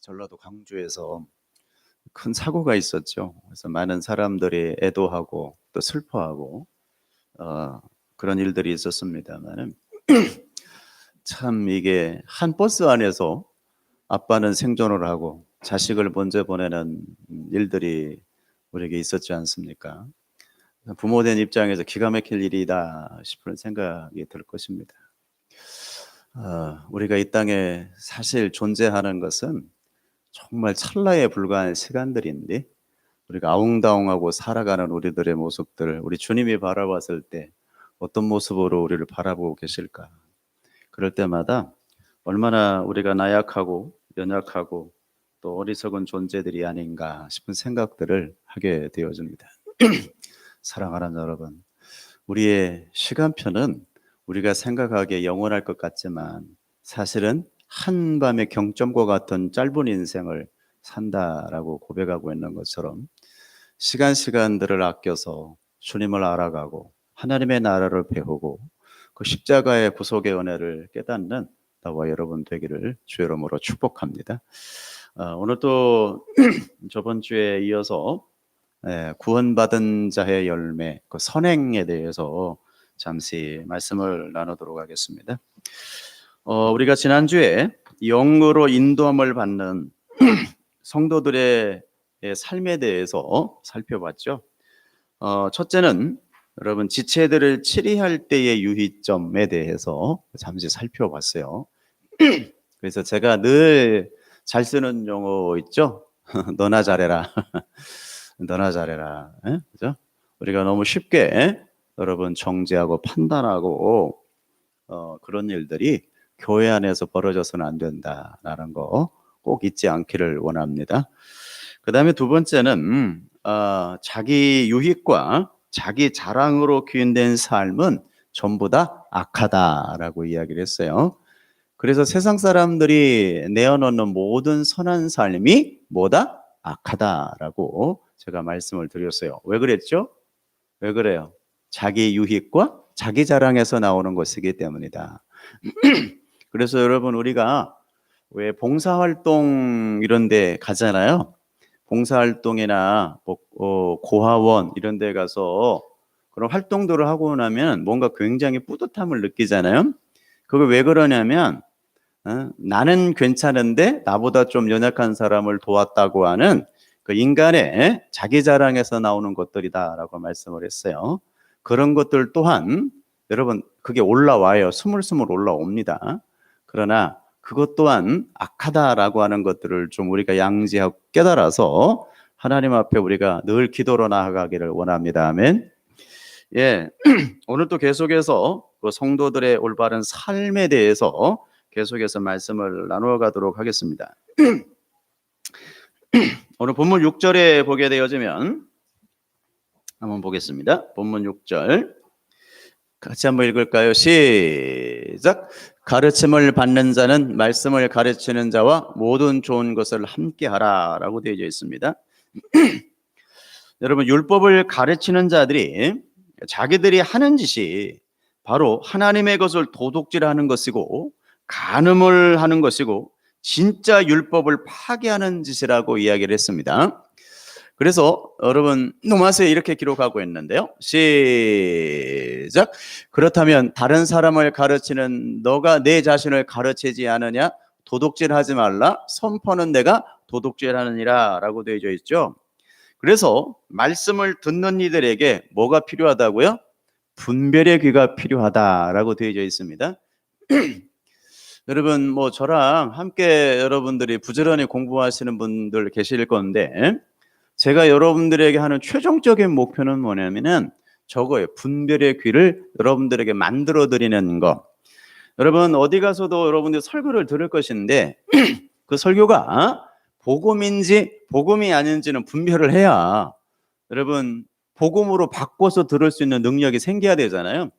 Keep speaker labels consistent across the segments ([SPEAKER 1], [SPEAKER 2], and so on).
[SPEAKER 1] 전라도 광주에서 큰 사고가 있었죠. 그래서 많은 사람들이 애도하고 또 슬퍼하고 그런 일들이 있었습니다만은 참 이게 한 버스 안에서 아빠는 생존을 하고 자식을 먼저 보내는 일들이 우리에게 있었지 않습니까? 부모된 입장에서 기가 막힐 일이다 싶은 생각이 들 것입니다. 우리가 이 땅에 사실 존재하는 것은 정말 찰나에 불과한 시간들인데 우리가 아웅다웅하고 살아가는 우리들의 모습들, 우리 주님이 바라봤을 때 어떤 모습으로 우리를 바라보고 계실까? 그럴 때마다 얼마나 우리가 나약하고 연약하고 또 어리석은 존재들이 아닌가 싶은 생각들을 하게 되어집니다. 사랑하는 여러분, 우리의 시간표는 우리가 생각하기에 영원할 것 같지만 사실은 한밤의 경점과 같은 짧은 인생을 산다라고 고백하고 있는 것처럼 시간들을 아껴서 주님을 알아가고 하나님의 나라를 배우고 그 십자가의 구속의 은혜를 깨닫는 나와 여러분 되기를 주의 이름으로 축복합니다. 오늘 또 저번 주에 이어서 구원받은 자의 열매, 그 선행에 대해서 잠시 말씀을 나누도록 하겠습니다. 우리가 지난주에 영으로 인도함을 받는 성도들의 삶에 대해서 살펴봤죠. 첫째는 여러분 지체들을 치리할 때의 유의점에 대해서 잠시 살펴봤어요. 그래서 제가 늘 잘 쓰는 용어 있죠. 너나 잘해라. 너나 잘해라. 그죠? 우리가 너무 쉽게 여러분 정죄하고 판단하고 그런 일들이 교회 안에서 벌어져서는 안 된다라는 거 꼭 잊지 않기를 원합니다. 그 다음에 두 번째는 자기 유익과 자기 자랑으로 귀인된 삶은 전부 다 악하다라고 이야기를 했어요. 그래서 세상 사람들이 내어놓는 모든 선한 삶이 뭐다? 악하다라고 제가 말씀을 드렸어요. 왜 그랬죠? 왜 그래요? 자기 유익과 자기 자랑에서 나오는 것이기 때문이다. 그래서 여러분 우리가 왜 봉사활동 이런 데 가잖아요. 봉사활동이나 고아원 이런 데 가서 그런 활동들을 하고 나면 뭔가 굉장히 뿌듯함을 느끼잖아요. 그게 왜 그러냐면 나는 괜찮은데 나보다 좀 연약한 사람을 도왔다고 하는 그 인간의 자기 자랑에서 나오는 것들이다라고 말씀을 했어요. 그런 것들 또한 여러분 그게 올라와요. 스물스물 올라옵니다. 그러나 그것 또한 악하다라고 하는 것들을 좀 우리가 양지하고 깨달아서 하나님 앞에 우리가 늘 기도로 나아가기를 원합니다. 아멘. 예, 오늘 또 계속해서 그 성도들의 올바른 삶에 대해서 계속해서 말씀을 나누어 가도록 하겠습니다. 오늘 본문 6절에 보게 되어지면 한번 보겠습니다. 본문 6절 같이 한번 읽을까요? 시작. 가르침을 받는 자는 말씀을 가르치는 자와 모든 좋은 것을 함께 하라라고 되어 있습니다. 여러분 율법을 가르치는 자들이 자기들이 하는 짓이 바로 하나님의 것을 도둑질하는 것이고 간음을 하는 것이고 진짜 율법을 파괴하는 짓이라고 이야기를 했습니다. 그래서 여러분 로마서에 이렇게 기록하고 있는데요. 시작. 그렇다면 다른 사람을 가르치는 너가 내 자신을 가르치지 않으냐? 도둑질하지 말라. 선포는 내가 도둑질하느니라 라고 되어 있죠. 그래서 말씀을 듣는 이들에게 뭐가 필요하다고요? 분별의 귀가 필요하다라고 되어 있습니다. 여러분 뭐 저랑 함께 여러분들이 부지런히 공부하시는 분들 계실 건데 제가 여러분들에게 하는 최종적인 목표는 뭐냐면은 저거예요. 분별의 귀를 여러분들에게 만들어 드리는 것. 여러분 어디 가서도 여러분들 설교를 들을 것인데 그 설교가 복음인지 복음이 아닌지는 분별을 해야 여러분 복음으로 바꿔서 들을 수 있는 능력이 생겨야 되잖아요.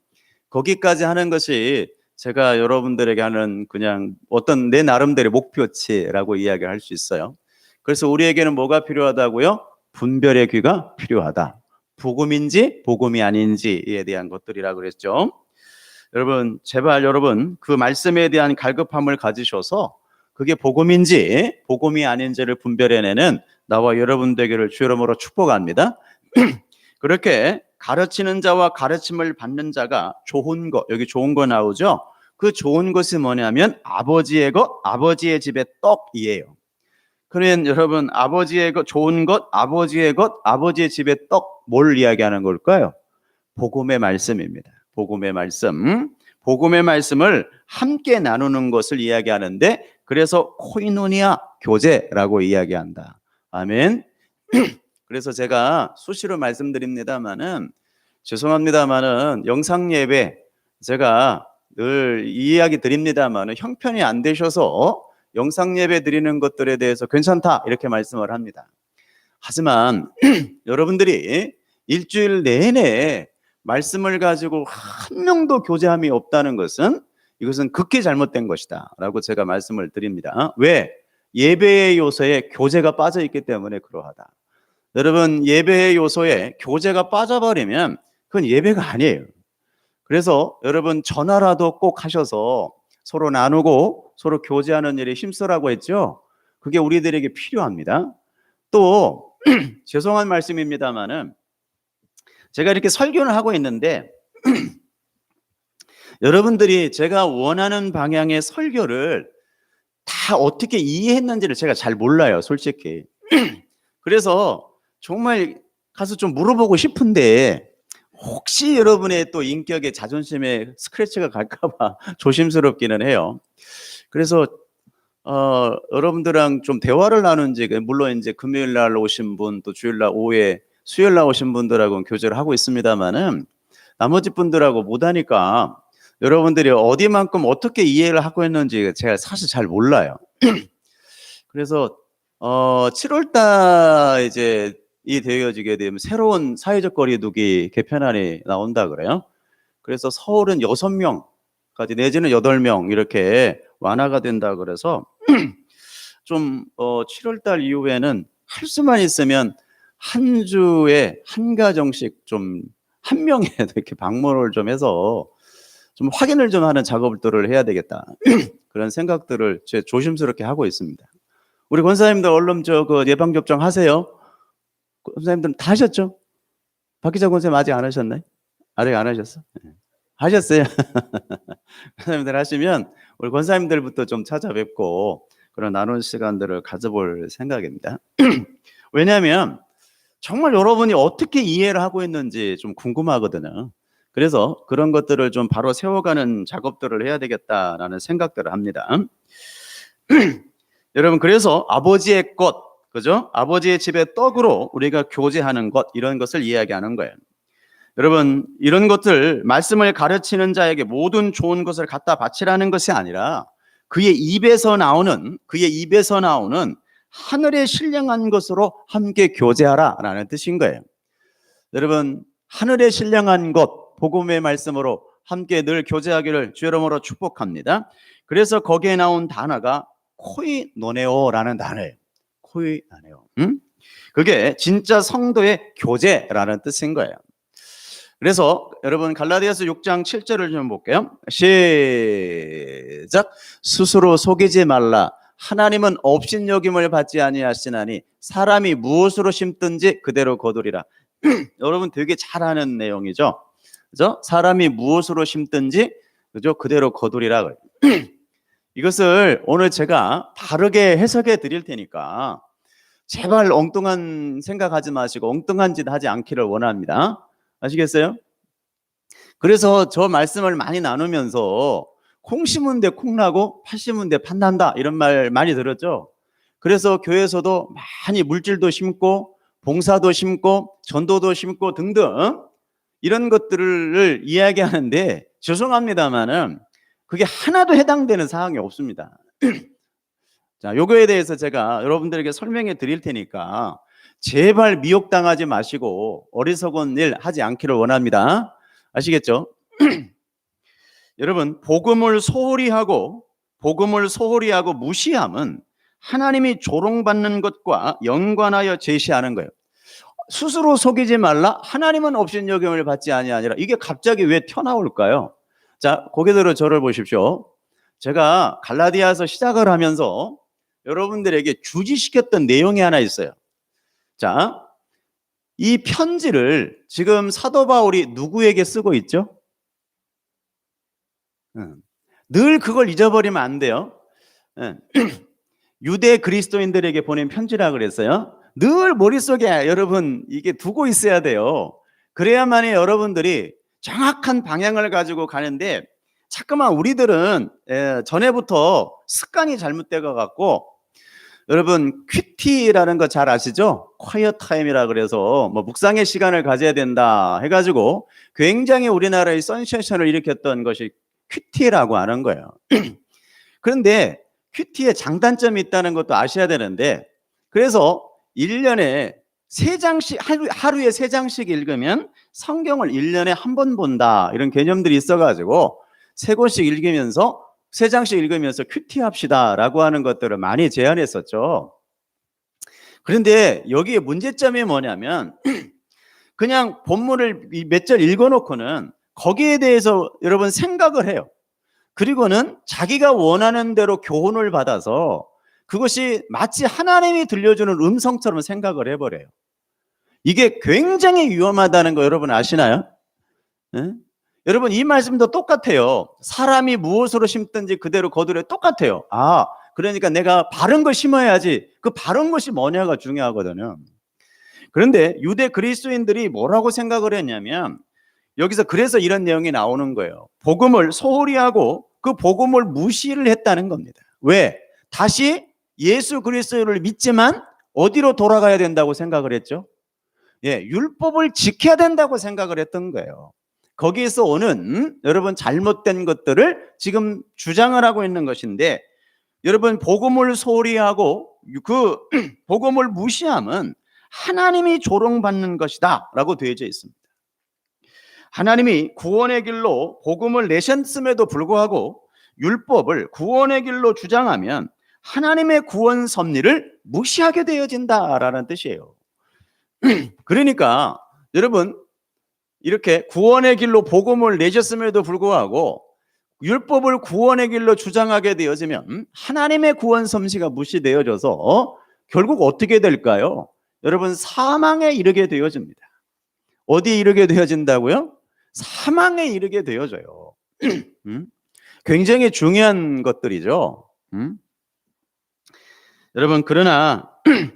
[SPEAKER 1] 거기까지 하는 것이 제가 여러분들에게 하는 그냥 어떤 내 나름대로의 목표치라고 이야기를 할 수 있어요. 그래서 우리에게는 뭐가 필요하다고요? 분별의 귀가 필요하다. 복음인지 복음이 아닌지에 대한 것들이라고 그랬죠. 여러분 제발 여러분 그 말씀에 대한 갈급함을 가지셔서 그게 복음인지 복음이 아닌지를 분별해내는 나와 여러분 되기를 주 이름으로 축복합니다. 그렇게 가르치는 자와 가르침을 받는 자가 좋은 것, 여기 좋은 거 나오죠? 그 좋은 것이 뭐냐면 아버지의 것, 아버지의 집의 떡이에요. 그러면 여러분, 아버지의 것, 좋은 것, 아버지의 것, 아버지의 집의 떡, 뭘 이야기하는 걸까요? 복음의 말씀입니다. 복음의 말씀. 복음의 말씀을 함께 나누는 것을 이야기하는데, 그래서 코이노니아 교제라고 이야기한다. 아멘. 그래서 제가 수시로 말씀드립니다만은, 죄송합니다만은 영상 예배 제가 늘 이 이야기 드립니다만은 형편이 안 되셔서 영상 예배 드리는 것들에 대해서 괜찮다 이렇게 말씀을 합니다. 하지만 여러분들이 일주일 내내 말씀을 가지고 한 명도 교제함이 없다는 것은 이것은 극히 잘못된 것이다 라고 제가 말씀을 드립니다. 왜? 예배의 요소에 교제가 빠져 있기 때문에 그러하다. 여러분, 예배의 요소에 교제가 빠져버리면 그건 예배가 아니에요. 그래서 여러분, 전화라도 꼭 하셔서 서로 나누고 서로 교제하는 일에 힘쓰라고 했죠. 그게 우리들에게 필요합니다. 또 죄송한 말씀입니다만은 제가 이렇게 설교를 하고 있는데 여러분들이 제가 원하는 방향의 설교를 다 어떻게 이해했는지를 제가 잘 몰라요, 솔직히. 그래서 정말 가서 좀 물어보고 싶은데 혹시 여러분의 또 인격에 자존심에 스크래치가 갈까봐 조심스럽기는 해요. 그래서 여러분들랑 좀 대화를 나눈지, 물론 이제 금요일 날 오신 분, 또 주일 날 오후에 수요일 날 오신 분들하고는 교제를 하고 있습니다만은 나머지 분들하고 못하니까 여러분들이 어디만큼 어떻게 이해를 하고 있는지 제가 사실 잘 몰라요. 그래서 7월 달 이제 이 되어지게 되면 새로운 사회적 거리두기 개편안이 나온다 그래요. 그래서 서울은 6명까지 내지는 8명 이렇게 완화가 된다 그래서 좀 7월 달 이후에는 할 수만 있으면 한 주에 한 가정씩 좀 한 명에 이렇게 방문을 좀 해서 좀 확인을 좀 하는 작업들을 해야 되겠다. 그런 생각들을 제 조심스럽게 하고 있습니다. 우리 권사님들 얼른 그 예방접종 하세요. 권사님들은 다 하셨죠? 박기자 권사님 아직 안 하셨나요? 아직 안 하셨어? 네. 하셨어요? 권사님들 하시면 우리 권사님들부터 좀 찾아뵙고 그런 나눈 시간들을 가져볼 생각입니다. 왜냐하면 정말 여러분이 어떻게 이해를 하고 있는지 좀 궁금하거든요. 그래서 그런 것들을 좀 바로 세워가는 작업들을 해야 되겠다라는 생각들을 합니다. 여러분, 그래서 아버지의 것, 그죠? 아버지의 집의 떡으로 우리가 교제하는 것, 이런 것을 이야기하는 거예요. 여러분, 이런 것들, 말씀을 가르치는 자에게 모든 좋은 것을 갖다 바치라는 것이 아니라 그의 입에서 나오는 하늘에 신령한 것으로 함께 교제하라라는 뜻인 거예요. 여러분, 하늘에 신령한 것, 복음의 말씀으로 함께 늘 교제하기를 주 이름으로 축복합니다. 그래서 거기에 나온 단어가 코이노네오라는 단어예요. 코이노네오. 그게 진짜 성도의 교제라는 뜻인 거예요. 그래서 여러분, 갈라디아서 6장 7절을 좀 볼게요. 시작. 스스로 속이지 말라. 하나님은 업신여김을 받지 아니하시나니 사람이 무엇으로 심든지 그대로 거두리라. 여러분, 되게 잘 아는 내용이죠. 그죠? 사람이 무엇으로 심든지 그죠? 그대로 거두리라. 이것을 오늘 제가 다르게 해석해 드릴 테니까 제발 엉뚱한 생각하지 마시고 엉뚱한 짓 하지 않기를 원합니다. 아시겠어요? 그래서 저 말씀을 많이 나누면서 콩 심은 데 콩 나고 팥 심은 데 팥 난다 이런 말 많이 들었죠. 그래서 교회에서도 많이 물질도 심고 봉사도 심고 전도도 심고 등등 이런 것들을 이야기하는데 죄송합니다만은 그게 하나도 해당되는 사항이 없습니다. 자, 요거에 대해서 제가 여러분들에게 설명해 드릴 테니까 제발 미혹당하지 마시고 어리석은 일 하지 않기를 원합니다. 아시겠죠? 여러분, 복음을 소홀히 하고 무시함은 하나님이 조롱받는 것과 연관하여 제시하는 거예요. 스스로 속이지 말라. 하나님은 업신여김을 받지 아니하니라. 이게 갑자기 왜 튀어나올까요? 자, 고개 들어 저를 보십시오. 제가 갈라디아서 시작을 하면서 여러분들에게 주지시켰던 내용이 하나 있어요. 자, 이 편지를 지금 사도 바울이 누구에게 쓰고 있죠? 늘 그걸 잊어버리면 안 돼요. 유대 그리스도인들에게 보낸 편지라 그랬어요. 늘 머릿속에 여러분 이게 두고 있어야 돼요. 그래야만이 여러분들이 정확한 방향을 가지고 가는데, 자꾸만 우리들은 전에부터 습관이 잘못되어 갖고, 여러분 큐티라는 거 잘 아시죠? quiet time이라 그래서 뭐 묵상의 시간을 가져야 된다 해가지고 굉장히 우리나라의 센세이션을 일으켰던 것이 큐티라고 하는 거예요. 그런데 큐티에 장단점이 있다는 것도 아셔야 되는데, 그래서 1년에 3장씩, 하루에 3장씩 읽으면 성경을 1년에 한 번 본다, 이런 개념들이 있어가지고 3권씩 읽으면서 3장씩 읽으면서 큐티 합시다 라고 하는 것들을 많이 제안했었죠. 그런데 여기에 문제점이 뭐냐면 그냥 본문을 몇 절 읽어놓고는 거기에 대해서 여러분 생각을 해요. 그리고는 자기가 원하는 대로 교훈을 받아서 그것이 마치 하나님이 들려주는 음성처럼 생각을 해버려요. 이게 굉장히 위험하다는 거 여러분 아시나요? 네? 여러분 이 말씀도 똑같아요. 사람이 무엇으로 심든지 그대로 거두려, 똑같아요. 그러니까 내가 바른 걸 심어야지. 그 바른 것이 뭐냐가 중요하거든요. 그런데 유대 그리스도인들이 뭐라고 생각을 했냐면, 여기서 그래서 이런 내용이 나오는 거예요. 복음을 소홀히 하고 그 복음을 무시를 했다는 겁니다. 왜? 다시 예수 그리스도를 믿지만 어디로 돌아가야 된다고 생각을 했죠? 율법을 지켜야 된다고 생각을 했던 거예요. 거기에서 오는 여러분 잘못된 것들을 지금 주장을 하고 있는 것인데, 여러분 복음을 소홀히 하고 그 복음을 무시함은 하나님이 조롱받는 것이다 라고 되어져 있습니다. 하나님이 구원의 길로 복음을 내셨음에도 불구하고 율법을 구원의 길로 주장하면 하나님의 구원 섭리를 무시하게 되어진다라는 뜻이에요. 그러니까 여러분 이렇게 구원의 길로 복음을 내셨음에도 불구하고 율법을 구원의 길로 주장하게 되어지면 하나님의 구원 섭리가 무시되어져서 결국 어떻게 될까요? 여러분 사망에 이르게 되어집니다. 어디에 이르게 되어진다고요? 사망에 이르게 되어져요. 굉장히 중요한 것들이죠. 여러분 그러나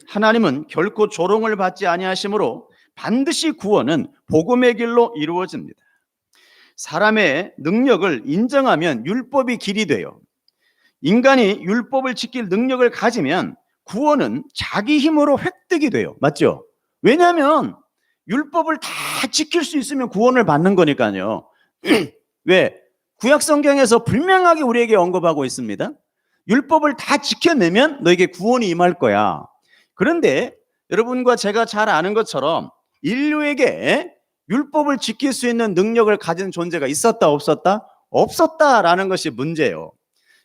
[SPEAKER 1] 하나님은 결코 조롱을 받지 아니하시므로 반드시 구원은 복음의 길로 이루어집니다. 사람의 능력을 인정하면 율법이 길이 돼요. 인간이 율법을 지킬 능력을 가지면 구원은 자기 힘으로 획득이 돼요. 맞죠? 왜냐하면 율법을 다 지킬 수 있으면 구원을 받는 거니까요. 왜? 구약 성경에서 분명하게 우리에게 언급하고 있습니다. 율법을 다 지켜내면 너에게 구원이 임할 거야. 그런데 여러분과 제가 잘 아는 것처럼 인류에게 율법을 지킬 수 있는 능력을 가진 존재가 있었다 없었다? 없었다라는 것이 문제예요.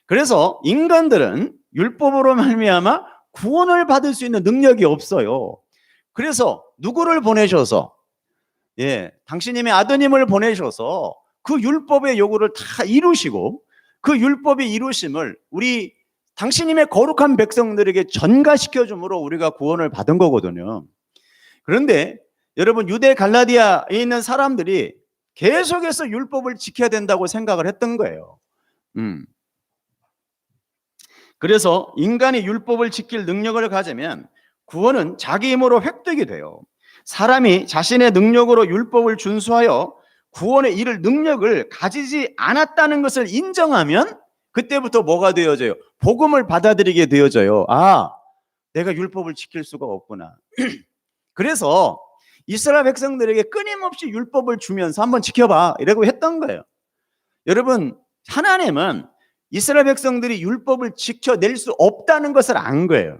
[SPEAKER 1] 그래서 인간들은 율법으로 말미암아 구원을 받을 수 있는 능력이 없어요. 그래서 누구를 보내셔서 당신님의 아드님을 보내셔서 그 율법의 요구를 다 이루시고 그 율법의 이루심을 우리 당신님의 거룩한 백성들에게 전가시켜 줌으로 우리가 구원을 받은 거거든요. 그런데 여러분 유대 갈라디아에 있는 사람들이 계속해서 율법을 지켜야 된다고 생각을 했던 거예요. 그래서 인간이 율법을 지킬 능력을 가지면 구원은 자기 힘으로 획득이 돼요. 사람이 자신의 능력으로 율법을 준수하여 구원에 이를 능력을 가지지 않았다는 것을 인정하면 그때부터 뭐가 되어져요? 복음을 받아들이게 되어져요. 내가 율법을 지킬 수가 없구나. 그래서 이스라엘 백성들에게 끊임없이 율법을 주면서 한번 지켜봐 이라고 했던 거예요. 여러분 하나님은 이스라엘 백성들이 율법을 지켜낼 수 없다는 것을 안 거예요.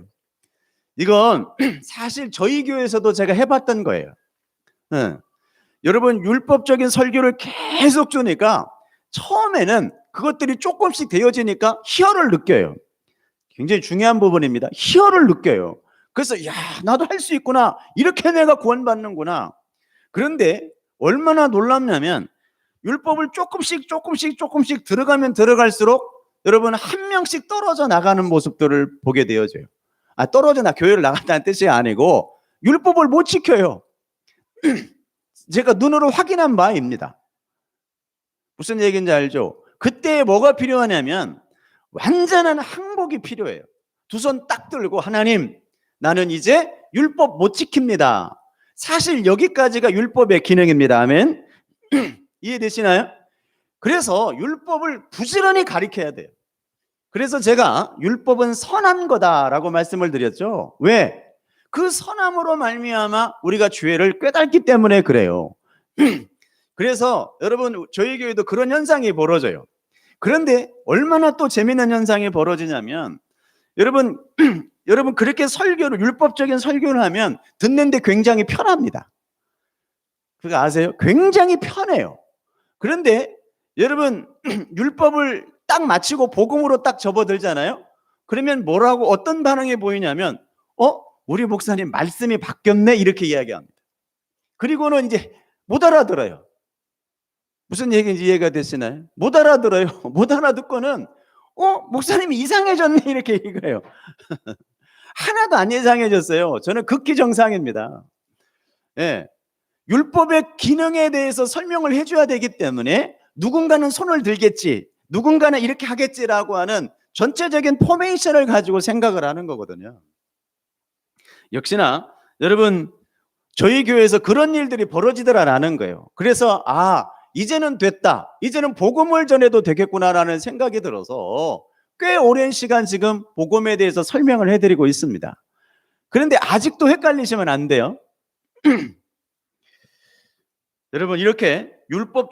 [SPEAKER 1] 이건 사실 저희 교회에서도 제가 해봤던 거예요. 여러분 율법적인 설교를 계속 주니까 처음에는 그것들이 조금씩 되어지니까 희열을 느껴요. 굉장히 중요한 부분입니다. 희열을 느껴요. 그래서 나도 할 수 있구나. 이렇게 내가 구원받는구나. 그런데 얼마나 놀랍냐면 율법을 조금씩 들어가면 들어갈수록 여러분 한 명씩 떨어져 나가는 모습들을 보게 되어져요. 교회를 나간다는 뜻이 아니고 율법을 못 지켜요. 제가 눈으로 확인한 바입니다. 무슨 얘기인지 알죠? 그때 뭐가 필요하냐면 완전한 항복이 필요해요. 두 손 딱 들고 하나님, 나는 이제 율법 못 지킵니다. 사실 여기까지가 율법의 기능입니다. 아멘. 이해되시나요? 그래서 율법을 부지런히 가리켜야 돼요. 그래서 제가 율법은 선한 거다라고 말씀을 드렸죠. 왜? 그 선함으로 말미암아 우리가 죄를 깨닫기 때문에 그래요. 그래서 여러분 저희 교회도 그런 현상이 벌어져요. 그런데 얼마나 또 재미있는 현상이 벌어지냐면 여러분 그렇게 율법적인 설교를 하면 듣는데 굉장히 편합니다. 그거 아세요? 굉장히 편해요. 그런데 여러분 율법을 딱 마치고 복음으로 딱 접어들잖아요. 그러면 어떤 반응이 보이냐면 우리 목사님 말씀이 바뀌었네 이렇게 이야기합니다. 그리고는 이제 못 알아들어요. 무슨 얘기인지 이해가 되시나요? 못 알아들어요. 못 알아듣고는 목사님이 이상해졌네 이렇게 얘기해요. 하나도 안 이상해졌어요. 저는 극히 정상입니다. 예. 율법의 기능에 대해서 설명을 해줘야 되기 때문에 누군가는 손을 들겠지, 누군가는 이렇게 하겠지라고 하는 전체적인 포메이션을 가지고 생각을 하는 거거든요. 역시나 여러분 저희 교회에서 그런 일들이 벌어지더라라는 거예요. 그래서 이제는 됐다, 이제는 복음을 전해도 되겠구나라는 생각이 들어서 꽤 오랜 시간 지금 복음에 대해서 설명을 해드리고 있습니다. 그런데 아직도 헷갈리시면 안 돼요. 여러분 이렇게 율법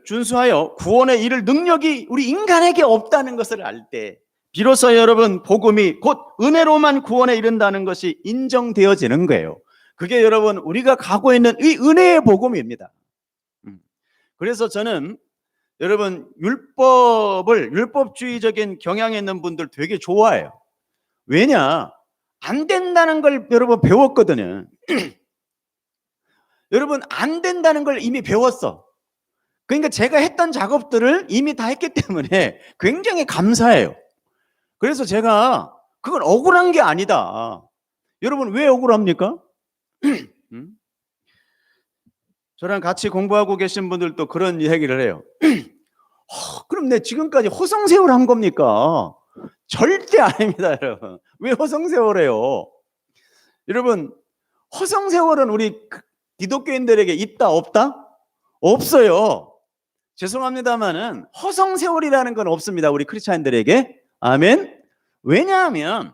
[SPEAKER 1] 준수하여 구원에 이를 능력이 우리 인간에게 없다는 것을 알 때 비로소 여러분 복음이 곧 은혜로만 구원에 이른다는 것이 인정되어지는 거예요. 그게 여러분 우리가 가고 있는 이 은혜의 복음입니다. 그래서 저는 여러분 율법주의적인 경향이 있는 분들 되게 좋아해요. 왜냐? 안 된다는 걸 여러분 배웠거든요. 여러분 안 된다는 걸 이미 배웠어. 그러니까 제가 했던 작업들을 이미 다 했기 때문에 굉장히 감사해요. 그래서 제가 그건 억울한 게 아니다. 여러분 왜 억울합니까? 저랑 같이 공부하고 계신 분들도 그런 얘기를 해요. 그럼 내 지금까지 허송세월 한 겁니까? 절대 아닙니다, 여러분. 왜 허송세월해요? 여러분 허송세월은 우리 기독교인들에게 있다 없다? 없어요. 죄송합니다만은 허송세월이라는 건 없습니다, 우리 크리스찬들에게. 아멘. 왜냐하면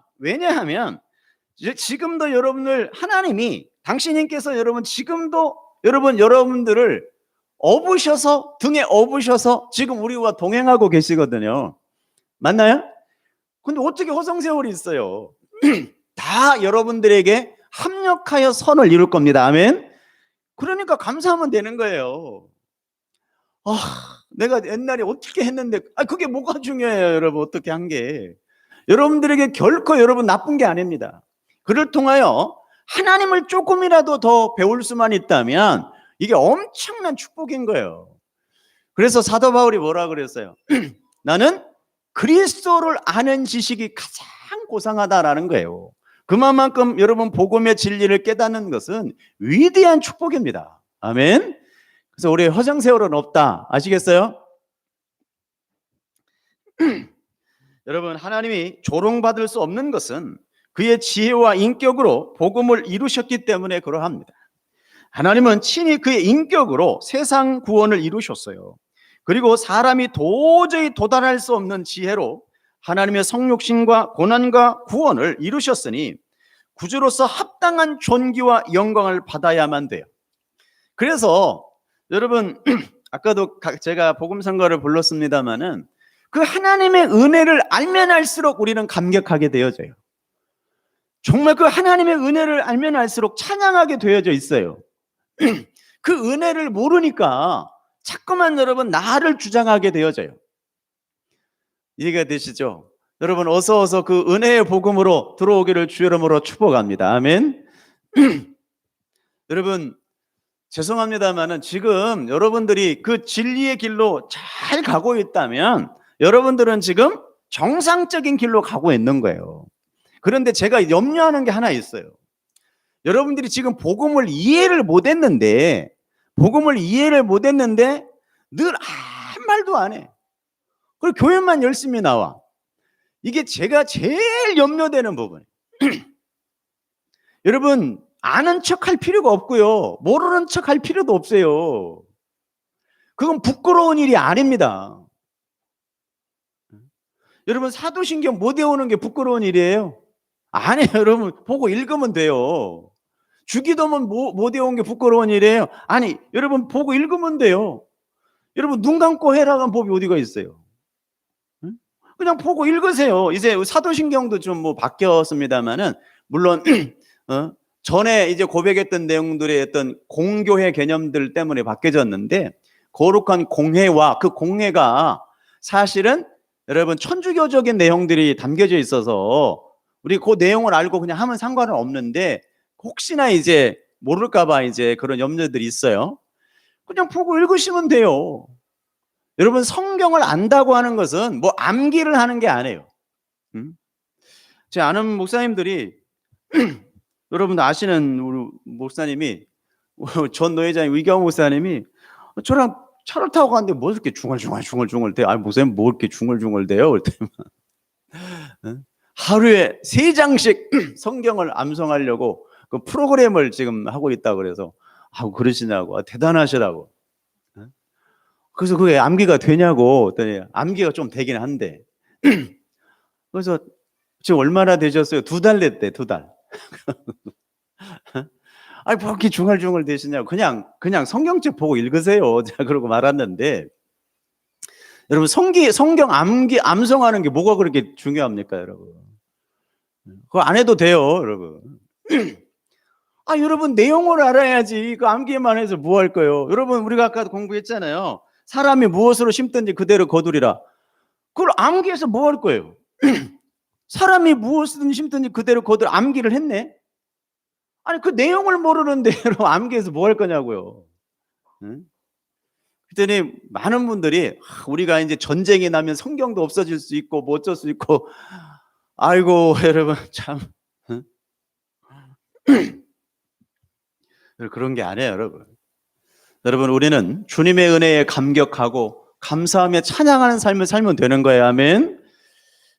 [SPEAKER 1] 지금도 여러분들 하나님이 당신님께서 여러분 지금도 여러분들을 등에 업으셔서 지금 우리와 동행하고 계시거든요. 맞나요? 근데 어떻게 허송세월이 있어요? 다 여러분들에게 합력하여 선을 이룰 겁니다. 아멘. 그러니까 감사하면 되는 거예요. 내가 옛날에 어떻게 했는데 그게 뭐가 중요해요, 여러분. 어떻게 한 게 여러분들에게 결코 여러분 나쁜 게 아닙니다. 그를 통하여 하나님을 조금이라도 더 배울 수만 있다면 이게 엄청난 축복인 거예요. 그래서 사도 바울이 뭐라 그랬어요? 나는 그리스도를 아는 지식이 가장 고상하다라는 거예요. 그만큼 여러분 복음의 진리를 깨닫는 것은 위대한 축복입니다. 아멘. 그래서 우리 허송세월은 없다. 아시겠어요? 여러분 하나님이 조롱받을 수 없는 것은 그의 지혜와 인격으로 복음을 이루셨기 때문에 그러합니다. 하나님은 친히 그의 인격으로 세상 구원을 이루셨어요. 그리고 사람이 도저히 도달할 수 없는 지혜로 하나님의 성육신과 고난과 구원을 이루셨으니 구주로서 합당한 존귀와 영광을 받아야만 돼요. 그래서 여러분 아까도 제가 복음 선거를 불렀습니다마는 그 하나님의 은혜를 알면 알수록 우리는 감격하게 되어져요. 정말 그 하나님의 은혜를 알면 알수록 찬양하게 되어져 있어요. 그 은혜를 모르니까 자꾸만 여러분 나를 주장하게 되어져요. 이해가 되시죠? 여러분 어서 그 은혜의 복음으로 들어오기를 주 이름으로 축복합니다. 아멘. 여러분 죄송합니다만은 지금 여러분들이 그 진리의 길로 잘 가고 있다면 여러분들은 지금 정상적인 길로 가고 있는 거예요. 그런데 제가 염려하는 게 하나 있어요. 여러분들이 지금 복음을 이해를 못했는데 늘 아무 말도 안 해. 그리고 교회만 열심히 나와. 이게 제가 제일 염려되는 부분이에요. 여러분, 아는 척할 필요가 없고요. 모르는 척할 필요도 없어요. 그건 부끄러운 일이 아닙니다. 여러분, 사도신경 못 외우는 게 부끄러운 일이에요? 아니에요. 여러분, 보고 읽으면 돼요. 주기도문 못 외운 게 부끄러운 일이에요? 아니, 여러분, 보고 읽으면 돼요. 여러분, 눈 감고 해라간 법이 어디가 있어요? 그냥 보고 읽으세요. 이제 사도신경도 좀 뭐 바뀌었습니다만은, 물론 전에 이제 고백했던 내용들의 어떤 공교회 개념들 때문에 바뀌어졌는데, 거룩한 공회와 그 공회가 사실은 여러분 천주교적인 내용들이 담겨져 있어서 우리 그 내용을 알고 그냥 하면 상관은 없는데, 혹시나 이제 모를까봐 이제 그런 염려들이 있어요. 그냥 보고 읽으시면 돼요. 여러분, 성경을 안다고 하는 것은 뭐 암기를 하는 게 아니에요. 제 아는 목사님들이 여러분 아시는 우리 목사님이, 전 노회장님 위경 목사님이 저랑 차를 타고 갔는데 뭐 이렇게 중얼중얼 대요. 아니 목사님 뭐 이렇게 중얼중얼 대요? 그랬더니 하루에 3장씩 성경을 암송하려고 그 프로그램을 지금 하고 있다고 그래서 그러시냐고, 대단하시라고. 그래서 그게 암기가 되냐고 했더니 암기가 좀 되긴 한데 그래서 지금 얼마나 되셨어요? 2달 됐대. 2달. 아니 뭐 이렇게 중얼중얼 되시냐고. 그냥 성경책 보고 읽으세요. 제가 그러고 말았는데, 여러분 성경 암송하는 게 뭐가 그렇게 중요합니까, 여러분? 그거 안 해도 돼요, 여러분. 여러분 내용을 알아야지. 그 암기만 해서 뭐 할 거예요? 여러분, 우리가 아까 공부했잖아요. 사람이 무엇으로 심든지 그대로 거두리라. 그걸 암기해서 뭐 할 거예요? 사람이 무엇이든 심든지 그대로 거두리라. 암기를 했네. 아니 그 내용을 모르는데 여러분 암기해서 뭐 할 거냐고요. 그랬더니 많은 분들이 우리가 이제 전쟁이 나면 성경도 없어질 수 있고 뭐 어쩔 수 있고, 아이고 여러분 참 그런 게 아니에요, 여러분. 여러분, 우리는 주님의 은혜에 감격하고 감사하며 찬양하는 삶을 살면 되는 거예요. 아멘.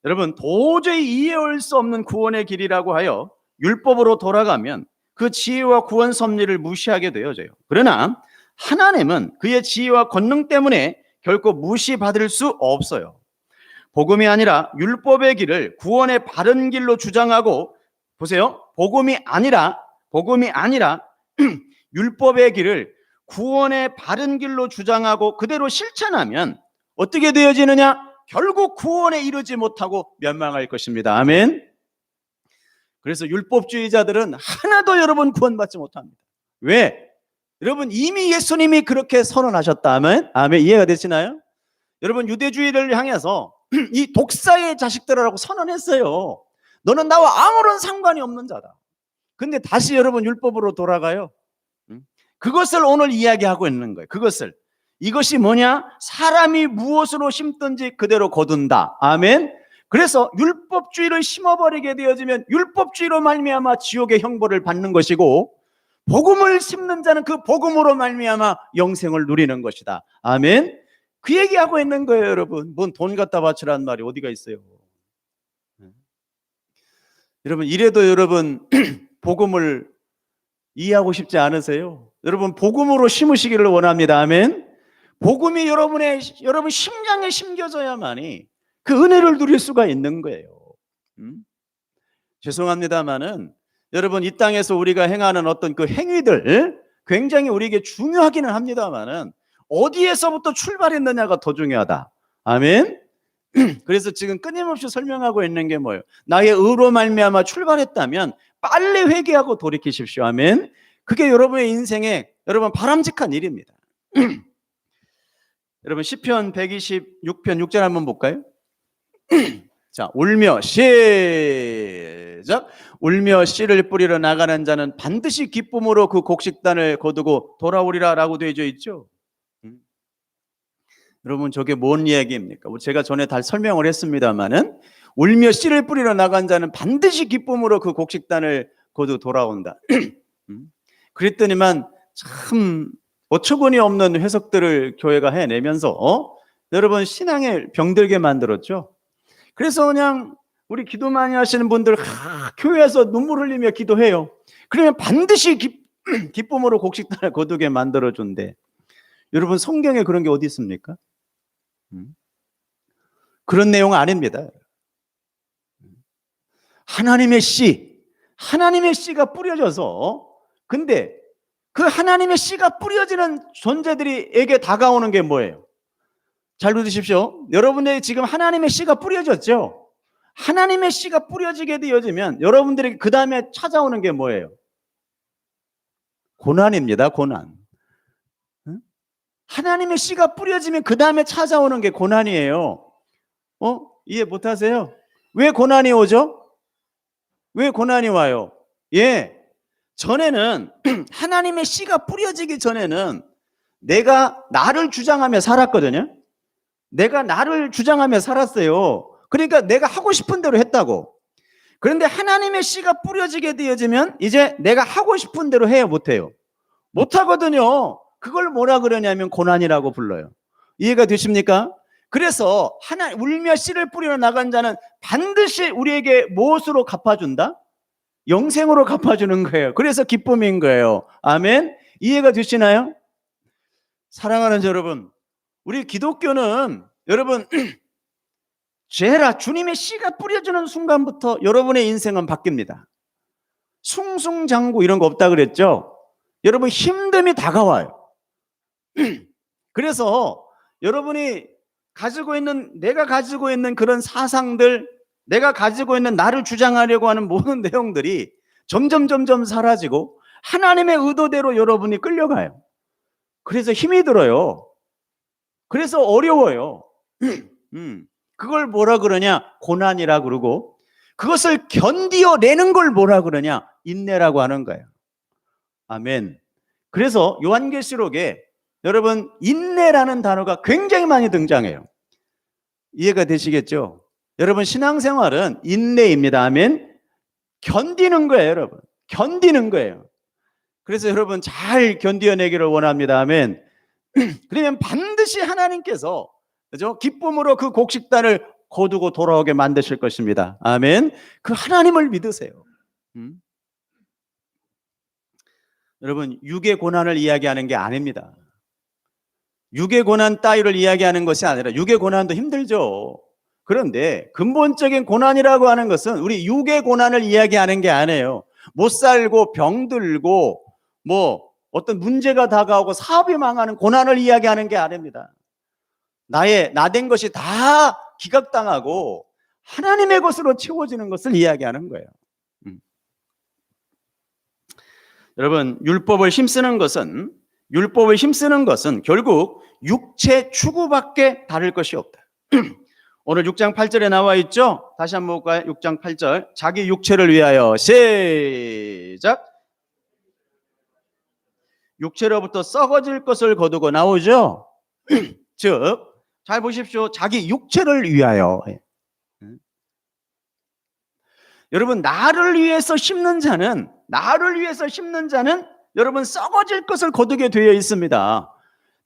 [SPEAKER 1] 여러분, 도저히 이해할 수 없는 구원의 길이라고 하여 율법으로 돌아가면 그 지혜와 구원 섭리를 무시하게 되어져요. 그러나 하나님은 그의 지혜와 권능 때문에 결코 무시받을 수 없어요. 복음이 아니라 율법의 길을 구원의 바른 길로 주장하고, 보세요. 복음이 아니라 율법의 길을 구원의 바른 길로 주장하고 그대로 실천하면 어떻게 되어지느냐? 결국 구원에 이르지 못하고 멸망할 것입니다. 아멘. 그래서 율법주의자들은 하나도 여러분 구원받지 못합니다. 왜? 여러분 이미 예수님이 그렇게 선언하셨다. 아멘. 아멘. 이해가 되시나요? 여러분 유대주의를 향해서 이 독사의 자식들이라고 선언했어요. 너는 나와 아무런 상관이 없는 자다. 근데 다시 여러분 율법으로 돌아가요. 그것을 오늘 이야기하고 있는 거예요. 이것이 뭐냐? 사람이 무엇으로 심든지 그대로 거둔다. 아멘. 그래서 율법주의를 심어버리게 되어지면 율법주의로 말미암아 지옥의 형벌을 받는 것이고, 복음을 심는 자는 그 복음으로 말미암아 영생을 누리는 것이다. 아멘. 그 얘기하고 있는 거예요, 여러분. 뭔 돈 갖다 바치라는 말이 어디가 있어요? 여러분, 이래도 여러분 복음을 이해하고 싶지 않으세요? 여러분 복음으로 심으시기를 원합니다. 아멘. 복음이 여러분 심장에 심겨져야만이 그 은혜를 누릴 수가 있는 거예요. 죄송합니다만은 여러분 이 땅에서 우리가 행하는 어떤 그 행위들 굉장히 우리에게 중요하기는 합니다만은 어디에서부터 출발했느냐가 더 중요하다. 아멘. 그래서 지금 끊임없이 설명하고 있는 게 뭐예요? 나의 의로 말미암아 출발했다면 빨리 회개하고 돌이키십시오. 아멘. 그게 여러분의 인생에 여러분 바람직한 일입니다. 여러분 시편 126편 6절 한번 볼까요? 자, 울며 시작. 울며 씨를 뿌리러 나가는 자는 반드시 기쁨으로 그 곡식단을 거두고 돌아오리라 라고 되어져 있죠. 여러분 저게 뭔 이야기입니까? 제가 전에 다 설명을 했습니다마는 울며 씨를 뿌리러 나간 자는 반드시 기쁨으로 그 곡식단을 거두 돌아온다. 그랬더니만 참 어처구니 없는 해석들을 교회가 해내면서 여러분 신앙에 병들게 만들었죠. 그래서 그냥 우리 기도 많이 하시는 분들 교회에서 눈물 흘리며 기도해요. 그러면 반드시 기쁨으로 곡식단을 거두게 만들어준대. 여러분 성경에 그런 게 어디 있습니까? 그런 내용 아닙니다. 하나님의 씨가 뿌려져서, 근데 그 하나님의 씨가 뿌려지는 존재들에게 다가오는 게 뭐예요? 잘 들으십시오. 여러분에게 지금 하나님의 씨가 뿌려졌죠? 하나님의 씨가 뿌려지게 되어지면 여러분들에게 그 다음에 찾아오는 게 뭐예요? 고난입니다. 고난. 하나님의 씨가 뿌려지면 그 다음에 찾아오는 게 고난이에요. 이해 못하세요? 왜 고난이 오죠? 왜 고난이 와요? 전에는 하나님의 씨가 뿌려지기 전에는 내가 나를 주장하며 살았거든요. 내가 나를 주장하며 살았어요. 그러니까 내가 하고 싶은 대로 했다고. 그런데 하나님의 씨가 뿌려지게 되어지면 이제 내가 하고 싶은 대로 해요, 못해요? 못하거든요. 그걸 뭐라 그러냐면 고난이라고 불러요. 이해가 되십니까? 그래서 울며 씨를 뿌리러 나간 자는 반드시 우리에게 무엇으로 갚아준다? 영생으로 갚아주는 거예요. 그래서 기쁨인 거예요. 아멘. 이해가 되시나요? 사랑하는 여러분, 우리 기독교는 여러분 주님의 씨가 뿌려주는 순간부터 여러분의 인생은 바뀝니다. 숭숭장구 이런 거 없다 그랬죠? 여러분 힘듦이 다가와요. 그래서 여러분이 내가 가지고 있는 그런 사상들, 내가 가지고 있는 나를 주장하려고 하는 모든 내용들이 점점 사라지고 하나님의 의도대로 여러분이 끌려가요. 그래서 힘이 들어요. 그래서 어려워요. 그걸 뭐라 그러냐? 고난이라 그러고, 그것을 견디어내는 걸 뭐라 그러냐? 인내라고 하는 거예요. 아멘. 그래서 요한계시록에 여러분 인내라는 단어가 굉장히 많이 등장해요. 이해가 되시겠죠? 여러분 신앙생활은 인내입니다. 아멘. 견디는 거예요, 여러분. 견디는 거예요. 그래서 여러분 잘 견디어내기를 원합니다. 아멘. 그러면 반드시 하나님께서 그죠? 기쁨으로 그 곡식단을 거두고 돌아오게 만드실 것입니다. 아멘. 그 하나님을 믿으세요. 여러분 육의 고난을 이야기하는 게 아닙니다. 육의 고난 따위를 이야기하는 것이 아니라, 육의 고난도 힘들죠. 그런데 근본적인 고난이라고 하는 것은 우리 육의 고난을 이야기하는 게 아니에요. 못 살고 병들고 어떤 문제가 다가오고 사업이 망하는 고난을 이야기하는 게 아닙니다. 나된 것이 다 기각당하고 하나님의 것으로 채워지는 것을 이야기하는 거예요. 여러분 율법을 힘쓰는 것은 결국 육체 추구밖에 다를 것이 없다. 오늘 6장 8절에 나와 있죠? 다시 한번 볼까요? 6장 8절. 자기 육체를 위하여 시작. 육체로부터 썩어질 것을 거두고 나오죠? 즉, 잘 보십시오. 자기 육체를 위하여. 여러분 나를 위해서 심는 자는 여러분 썩어질 것을 거두게 되어 있습니다.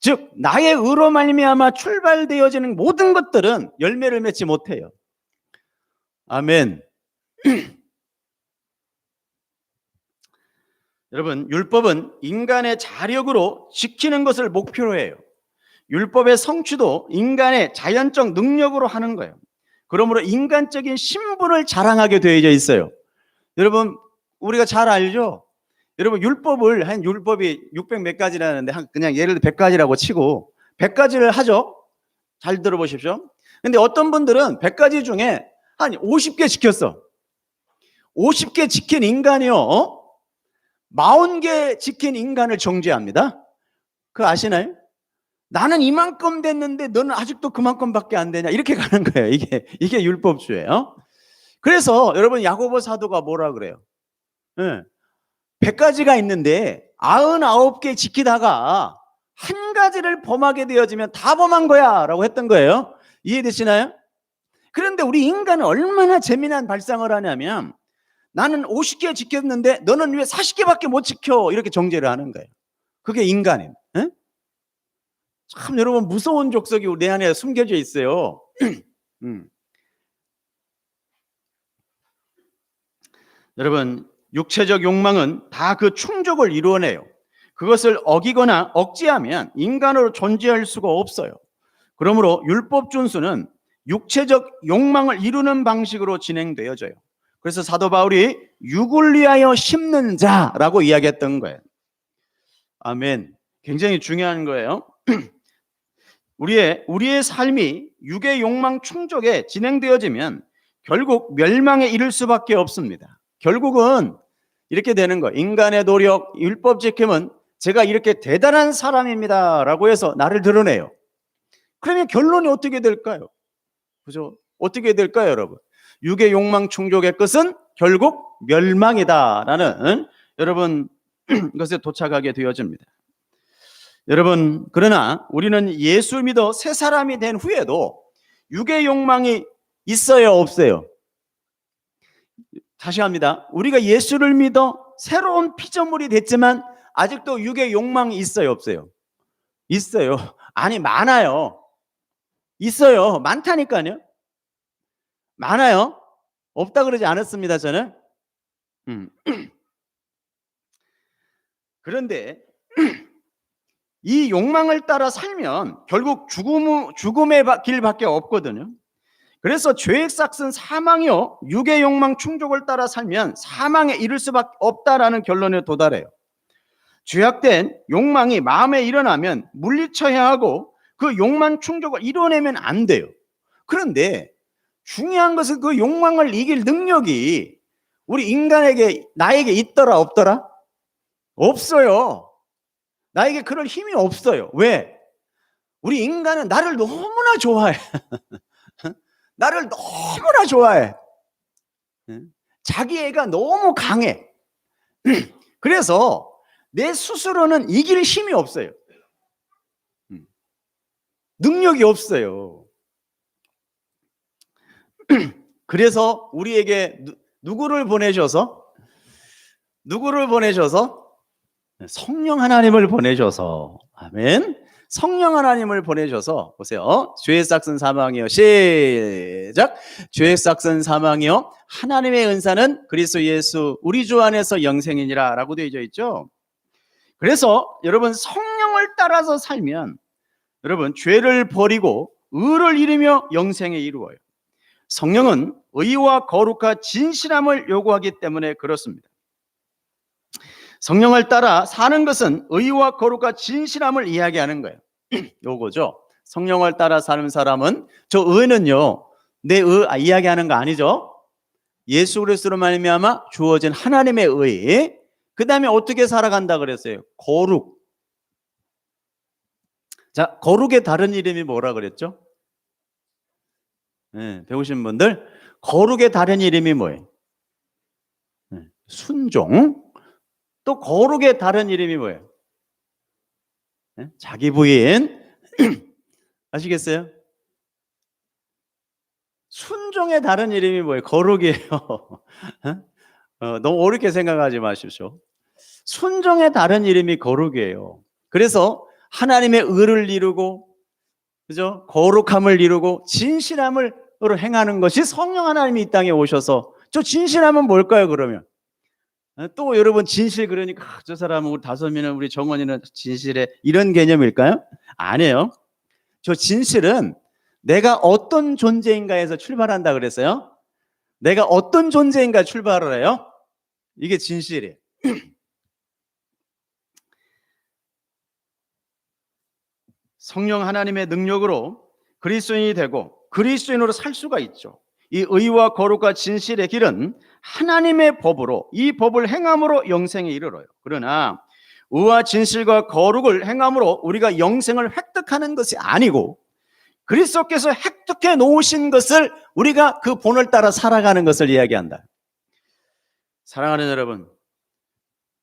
[SPEAKER 1] 즉 나의 의로 말미암아 출발되어지는 모든 것들은 열매를 맺지 못해요. 아멘. 여러분 율법은 인간의 자력으로 지키는 것을 목표로 해요. 율법의 성취도 인간의 자연적 능력으로 하는 거예요. 그러므로 인간적인 신분을 자랑하게 되어져 있어요. 여러분 우리가 잘 알죠? 여러분 율법이 600 몇 가지라는데 그냥 예를 들어 100가지라고 치고 100가지를 하죠. 잘 들어보십시오. 근데 어떤 분들은 100가지 중에 한 50개 지켰어. 50개 지킨 인간이요 40개 지킨 인간을 정죄합니다. 그거 아시나요? 나는 이만큼 됐는데 너는 아직도 그만큼밖에 안 되냐, 이렇게 가는 거예요. 이게 율법주의예요. 그래서 여러분 야고보 사도가 뭐라 그래요? 100가지가 있는데 99개 지키다가 한 가지를 범하게 되어지면 다 범한 거야 라고 했던 거예요. 이해되시나요? 그런데 우리 인간은 얼마나 재미난 발상을 하냐면 나는 50개 지켰는데 너는 왜 40개밖에 못 지켜? 이렇게 정죄를 하는 거예요. 그게 인간이에요. 에? 참 여러분 무서운 족속이 내 안에 숨겨져 있어요. 여러분 육체적 욕망은 다 그 충족을 이루어내요. 그것을 어기거나 억제하면 인간으로 존재할 수가 없어요. 그러므로 율법 준수는 육체적 욕망을 이루는 방식으로 진행되어져요. 그래서 사도 바울이 육을 위하여 심는 자라고 이야기했던 거예요. 아멘. 굉장히 중요한 거예요. 우리의 삶이 육의 욕망 충족에 진행되어지면 결국 멸망에 이를 수밖에 없습니다. 결국은 이렇게 되는 거예요. 인간의 노력, 율법 지킴은 제가 이렇게 대단한 사람입니다 라고 해서 나를 드러내요. 그러면 결론이 어떻게 될까요? 그죠? 어떻게 될까요, 여러분? 육의 욕망 충족의 끝은 결국 멸망이다라는 여러분 것에 도착하게 되어집니다. 여러분, 그러나 우리는 예수 믿어 새 사람이 된 후에도 육의 욕망이 있어요, 없어요? 다시 합니다. 우리가 예수를 믿어 새로운 피조물이 됐지만 아직도 육의 욕망이 있어요, 없어요? 있어요. 아니, 많아요. 있어요. 많다니까요. 많아요. 없다 그러지 않았습니다, 저는. 그런데 이 욕망을 따라 살면 결국 죽음의 길밖에 없거든요. 그래서 죄의 싹은 사망이요, 육의 욕망 충족을 따라 살면 사망에 이를 수밖에 없다라는 결론에 도달해요. 죄악된 욕망이 마음에 일어나면 물리쳐야 하고 그 욕망 충족을 이뤄내면 안 돼요. 그런데 중요한 것은 그 욕망을 이길 능력이 우리 인간에게, 나에게 있더라 없더라? 없어요. 나에게 그럴 힘이 없어요. 왜? 우리 인간은 나를 너무나 좋아해. 나를 너무나 좋아해. 자기 애가 너무 강해. 그래서 내 스스로는 이길 힘이 없어요. 능력이 없어요. 그래서 우리에게 누구를 보내셔서 성령 하나님을 보내셔서, 아멘. 성령 하나님을 보내셔서, 보세요. 죄의 싹은 사망이요. 시작. 죄의 싹은 사망이요. 하나님의 은사는 그리스도 예수 우리 주 안에서 영생이니라 라고 되어 있죠. 그래서 여러분 성령을 따라서 살면 여러분 죄를 버리고 의를 이루며 영생에 이루어요. 성령은 의와 거룩과 진실함을 요구하기 때문에 그렇습니다. 성령을 따라 사는 것은 의와 거룩과 진실함을 이야기하는 거예요. 요거죠. 성령을 따라 사는 사람은, 저 의는요, 내 이야기하는 거 아니죠. 예수 그리스도로 말미암아 주어진 하나님의 의. 그 다음에 어떻게 살아간다 그랬어요? 거룩. 자, 거룩의 다른 이름이 뭐라 그랬죠? 네, 배우신 분들, 거룩의 다른 이름이 뭐예요? 네, 순종. 또 거룩의 다른 이름이 뭐예요? 네? 자기 부인. 아시겠어요? 순종의 다른 이름이 뭐예요? 거룩이에요. 너무 어렵게 생각하지 마십시오. 순종의 다른 이름이 거룩이에요. 그래서 하나님의 의를 이루고, 그죠? 거룩함을 이루고 진실함으로 행하는 것이 성령 하나님이 이 땅에 오셔서, 저 진실함은 뭘까요, 그러면? 또 여러분 진실 그러니까 저 사람은 우리 다솜이는 우리 정원이는 진실해 이런 개념일까요? 아니에요. 저 진실은 내가 어떤 존재인가에서 출발한다 그랬어요. 내가 어떤 존재인가 출발을 해요. 이게 진실이에요. 성령 하나님의 능력으로 그리스도인이 되고 그리스도인으로 살 수가 있죠. 이 의와 거룩과 진실의 길은 하나님의 법으로, 이 법을 행함으로 영생에 이르러요. 그러나 의와 진실과 거룩을 행함으로 우리가 영생을 획득하는 것이 아니고 그리스도께서 획득해 놓으신 것을 우리가 그 본을 따라 살아가는 것을 이야기한다. 사랑하는 여러분,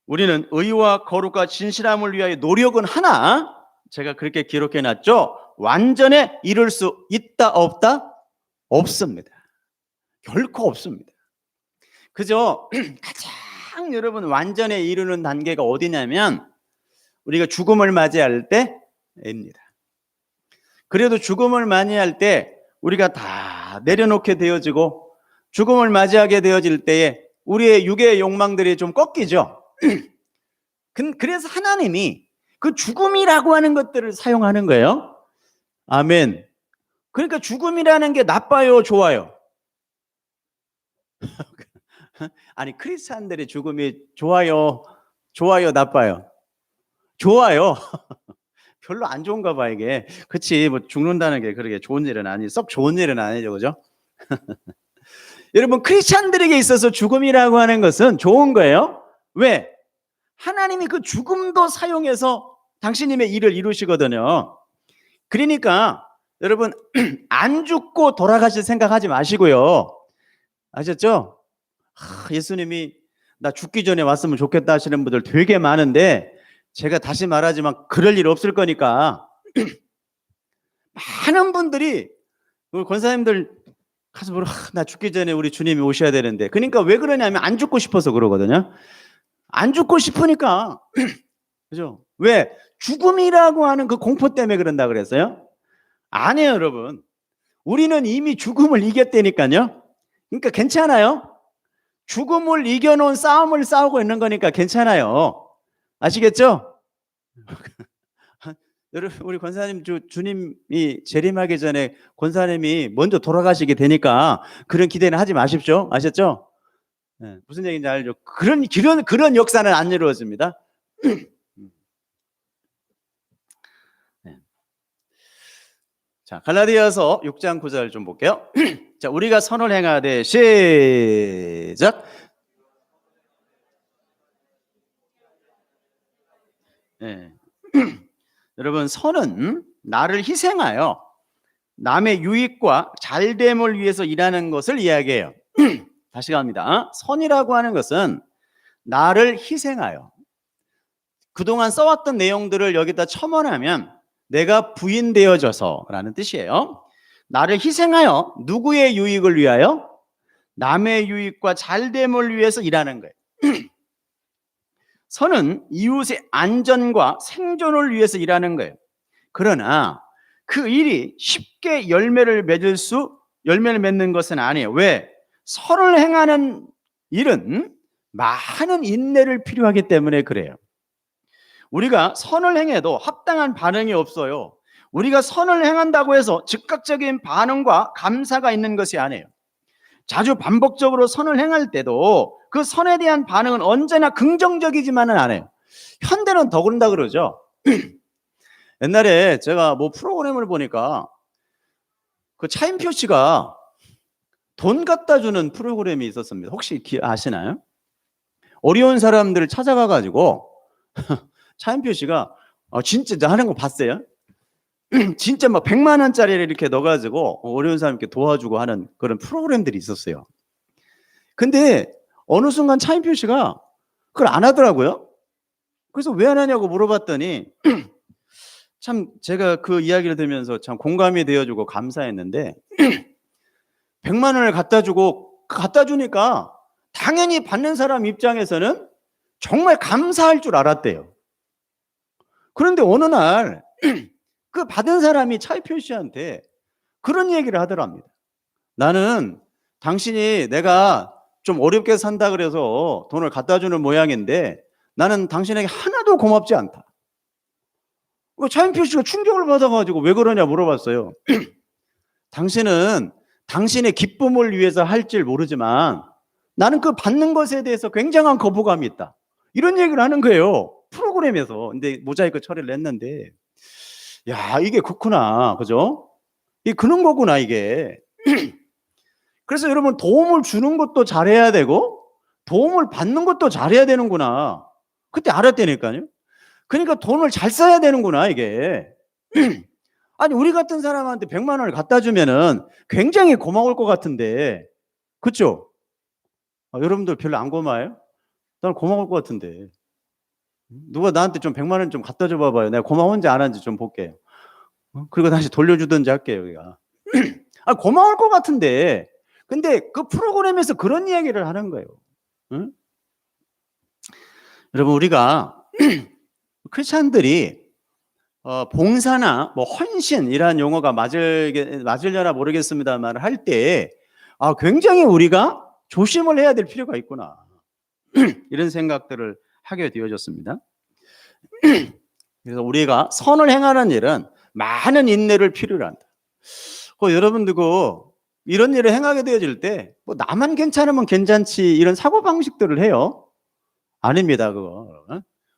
[SPEAKER 1] 우리는 의와 거룩과 진실함을 위하여 노력은 하나 제가 그렇게 기록해 놨죠. 완전에 이룰 수 있다 없다? 없습니다. 결코 없습니다. 그죠? 가장 여러분 완전에 이루는 단계가 어디냐면 우리가 죽음을 맞이할 때입니다. 그래도 죽음을 맞이할 때 우리가 다 내려놓게 되어지고 죽음을 맞이하게 되어질 때에 우리의 육의 욕망들이 좀 꺾이죠. 그래서 하나님이 그 죽음이라고 하는 것들을 사용하는 거예요. 아멘. 그러니까 죽음이라는 게 나빠요, 좋아요? 아니, 크리스찬들의 죽음이 좋아요, 나빠요? 좋아요. 별로 안 좋은가 봐, 이게. 그치, 뭐 죽는다는 게 그렇게 좋은 일은 썩 좋은 일은 아니죠, 그죠? 여러분, 크리스찬들에게 있어서 죽음이라고 하는 것은 좋은 거예요. 왜? 하나님이 그 죽음도 사용해서 당신님의 일을 이루시거든요. 그러니까 여러분 안 죽고 돌아가실 생각하지 마시고요. 아셨죠? 예수님이 나 죽기 전에 왔으면 좋겠다 하시는 분들 되게 많은데 제가 다시 말하지만 그럴 일 없을 거니까 많은 분들이 우리 권사님들 가서 물어, 나 죽기 전에 우리 주님이 오셔야 되는데. 그러니까 왜 그러냐면 안 죽고 싶어서 그러거든요. 안 죽고 싶으니까. 그죠? 왜? 죽음이라고 하는 그 공포 때문에 그런다 그랬어요? 아니에요, 여러분. 우리는 이미 죽음을 이겼다니까요. 그러니까 괜찮아요. 죽음을 이겨놓은 싸움을 싸우고 있는 거니까 괜찮아요. 아시겠죠? 여러분, 우리 권사님 주님이 재림하기 전에 권사님이 먼저 돌아가시게 되니까 그런 기대는 하지 마십시오. 아셨죠? 네, 무슨 얘기인지 알죠? 그런 역사는 안 이루어집니다. 네. 자, 갈라디아서 6장 9절 좀 볼게요. 자, 우리가 선을 행하되 시작. 네. 여러분, 선은 나를 희생하여 남의 유익과 잘됨을 위해서 일하는 것을 이야기해요. 다시 갑니다. 선이라고 하는 것은 나를 희생하여 그동안 써왔던 내용들을 여기다 첨언하면 내가 부인되어져서 라는 뜻이에요. 나를 희생하여 누구의 유익을 위하여? 남의 유익과 잘됨을 위해서 일하는 거예요. 선은 이웃의 안전과 생존을 위해서 일하는 거예요. 그러나 그 일이 쉽게 열매를 맺는 것은 아니에요. 왜? 선을 행하는 일은 많은 인내를 필요하기 때문에 그래요. 우리가 선을 행해도 합당한 반응이 없어요. 우리가 선을 행한다고 해서 즉각적인 반응과 감사가 있는 것이 아니에요. 자주 반복적으로 선을 행할 때도 그 선에 대한 반응은 언제나 긍정적이지만은 않아요. 현대는 더 그런다 그러죠. 옛날에 제가 뭐 프로그램을 보니까 그 차인표 씨가 돈 갖다 주는 프로그램이 있었습니다. 혹시 아시나요? 어려운 사람들을 찾아가 가지고 차인표 씨가 진짜 하는 거 봤어요? 진짜 막 100만 원짜리를 이렇게 넣어가지고 어려운 사람 이렇게 도와주고 하는 그런 프로그램들이 있었어요. 근데 어느 순간 차인표 씨가 그걸 안 하더라고요. 그래서 왜 안 하냐고 물어봤더니 참 제가 그 이야기를 들으면서 참 공감이 되어주고 감사했는데 100만 원을 갖다 주니까 당연히 받는 사람 입장에서는 정말 감사할 줄 알았대요. 그런데 어느 날 그 받은 사람이 차인표 씨한테 그런 얘기를 하더랍니다. 나는 당신이 내가 좀 어렵게 산다 그래서 돈을 갖다 주는 모양인데 나는 당신에게 하나도 고맙지 않다. 차인표 씨가 충격을 받아가지고 왜 그러냐 물어봤어요. 당신은 당신의 기쁨을 위해서 할 줄 모르지만 나는 그 받는 것에 대해서 굉장한 거부감이 있다. 이런 얘기를 하는 거예요. 프로그램에서. 근데 모자이크 처리를 했는데 야, 이게 그렇구나. 그죠? 이게 그런 거구나, 이게. 그래서 여러분 도움을 주는 것도 잘해야 되고 도움을 받는 것도 잘해야 되는구나. 그때 알았다니까요. 그러니까 돈을 잘 써야 되는구나, 이게. 아니, 우리 같은 사람한테 100만 원을 갖다 주면은 굉장히 고마울 것 같은데. 그렇죠? 여러분들 별로 안 고마워요? 난 고마울 것 같은데. 누가 나한테 좀 100만 원 좀 갖다 줘 봐봐요. 내가 고마운지 안 한지 좀 볼게요. 그리고 다시 돌려주든지 할게요, 여기가. 고마울 것 같은데. 근데 그 프로그램에서 그런 이야기를 하는 거예요. 응? 여러분, 우리가 크리스찬들이 봉사나 뭐 헌신이라는 용어가 맞으려나 모르겠습니다만 할 때 굉장히 우리가 조심을 해야 될 필요가 있구나. 이런 생각들을 하게 되어졌습니다. 그래서 우리가 선을 행하는 일은 많은 인내를 필요로 한다. 여러분들 이런 일을 행하게 되어질 때 뭐 나만 괜찮으면 괜찮지 이런 사고방식들을 해요. 아닙니다. 그거.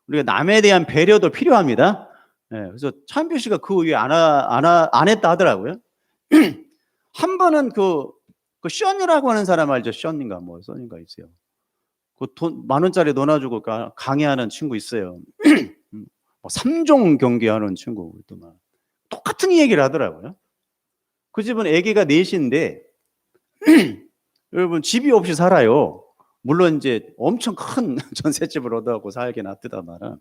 [SPEAKER 1] 우리가 남에 대한 배려도 필요합니다. 그래서 차인표 씨가 그 위에 안 했다 하더라고요. 한 번은 그 션이라고 하는 사람 알죠? 션인가 뭐 션인가 있어요. 그 돈 10,000원짜리 넣어주고 강의하는 친구 있어요. 3종 경기하는 친구 또 막 똑같은 얘기를 하더라고요. 그 집은 아기가 넷인데 여러분 집이 없이 살아요. 물론 이제 엄청 큰 전셋집을 얻어갖고 살게 놔두다마는